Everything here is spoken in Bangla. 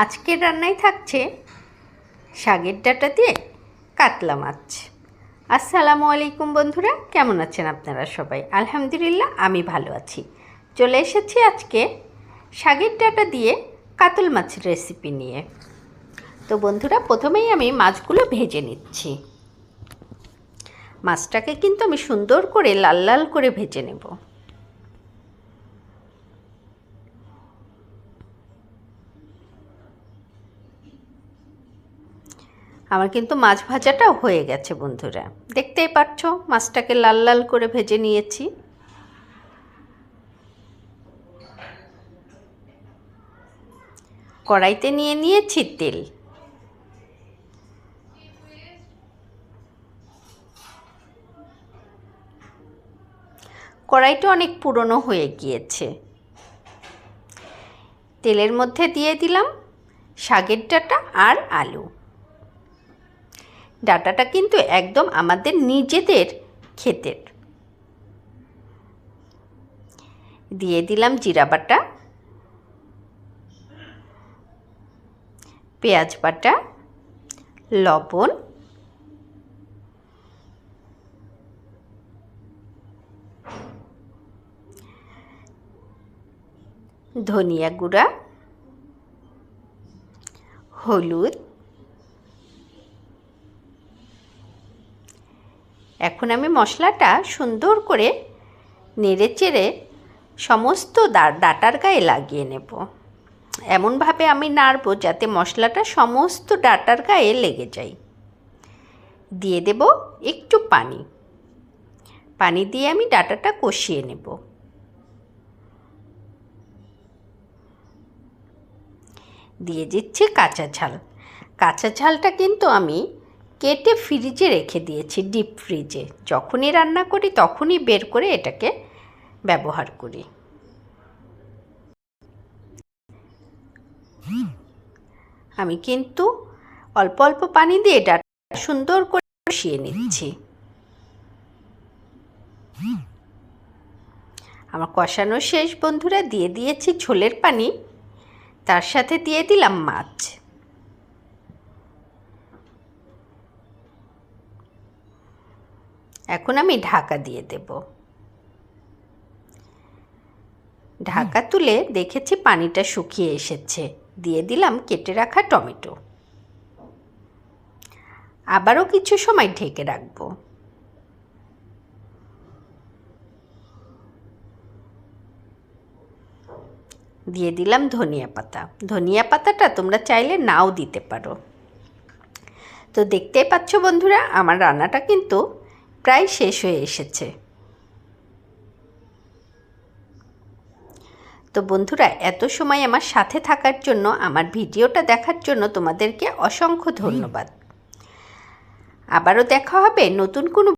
আজকের রান্নায় থাকছে শাকের ডাঁটা দিয়ে কাতলা মাছ। আসসালামু আলাইকুম বন্ধুরা, কেমন আছেন আপনারা সবাই? আলহামদুলিল্লাহ আমি ভালো আছি। চলে এসেছি আজকে শাকের ডাঁটা দিয়ে কাতল মাছের রেসিপি নিয়ে। তো বন্ধুরা, প্রথমেই আমি মাছগুলো ভেজে নিচ্ছি। মাছটাকে কিন্তু আমি সুন্দর করে লাল লাল করে ভেজে নেব। আমার কিন্তু মাছ ভাজাটাও হয়ে গেছে বন্ধুরা, দেখতেই পাচ্ছ মাছটাকে লাল লাল করে ভেজে নিয়েছি। কড়াইতে নিয়ে নিয়েছি তেল। কড়াইটা অনেক পুরনো হয়ে গিয়েছে। তেলের মধ্যে দিয়ে দিলাম শাকের ডাঁটা আর আলু। ডাঁটাটা কিন্তু একদম আমাদের নিজেদের ক্ষেতের। দিয়ে দিলাম জিরা বাটা, পেঁয়াজ বাটা, লবণ, ধনিয়া গুঁড়া, হলুদ। এখন আমি মশলাটা সুন্দর করে নেড়ে চেড়ে সমস্ত ডাঁটার গায়ে লাগিয়ে নেব। এমনভাবে আমি নাড়ব যাতে মশলাটা সমস্ত ডাঁটার গায়ে লেগে যায়। দিয়ে দেব একটু পানি। পানি দিয়ে আমি ডাঁটাটা কষিয়ে নেব। দিয়ে দিচ্ছি কাঁচা ঝাল। কাঁচা ঝালটা কিন্তু আমি কেটে ফ্রিজে রেখে দিয়েছি, ডিপ ফ্রিজে। যখনই রান্না করি তখনই বের করে এটাকে ব্যবহার করি। আমি কিন্তু অল্প অল্প পানি দিয়ে ডাঁটা সুন্দর করে কষিয়ে নিচ্ছি। আমার কষানো শেষ বন্ধুরা, দিয়ে দিয়েছি ঝোলের পানি, তার সাথে দিয়ে দিলাম মাছ। এখন আমি ঢাকা দিয়ে দেব। ঢাকা তুলে দেখেছি পানিটা শুকিয়ে এসেছে। দিয়ে দিলাম কেটে রাখা টমেটো। আবারও কিছু সময় ঢেকে রাখব। দিয়ে দিলাম ধনিয়া পাতা। ধনিয়া পাতাটা তোমরা চাইলে নাও দিতে পারো। তো দেখতেই পাচ্ছ বন্ধুরা, আমার রান্নাটা কিন্তু প্রায় শেষ হয়ে এসেছে। তো বন্ধুরা, এত সময় আমার সাথে থাকার জন্য, আমার ভিডিওটা দেখার জন্য তোমাদেরকে অসংখ্য ধন্যবাদ। আবারও দেখা হবে নতুন কোনো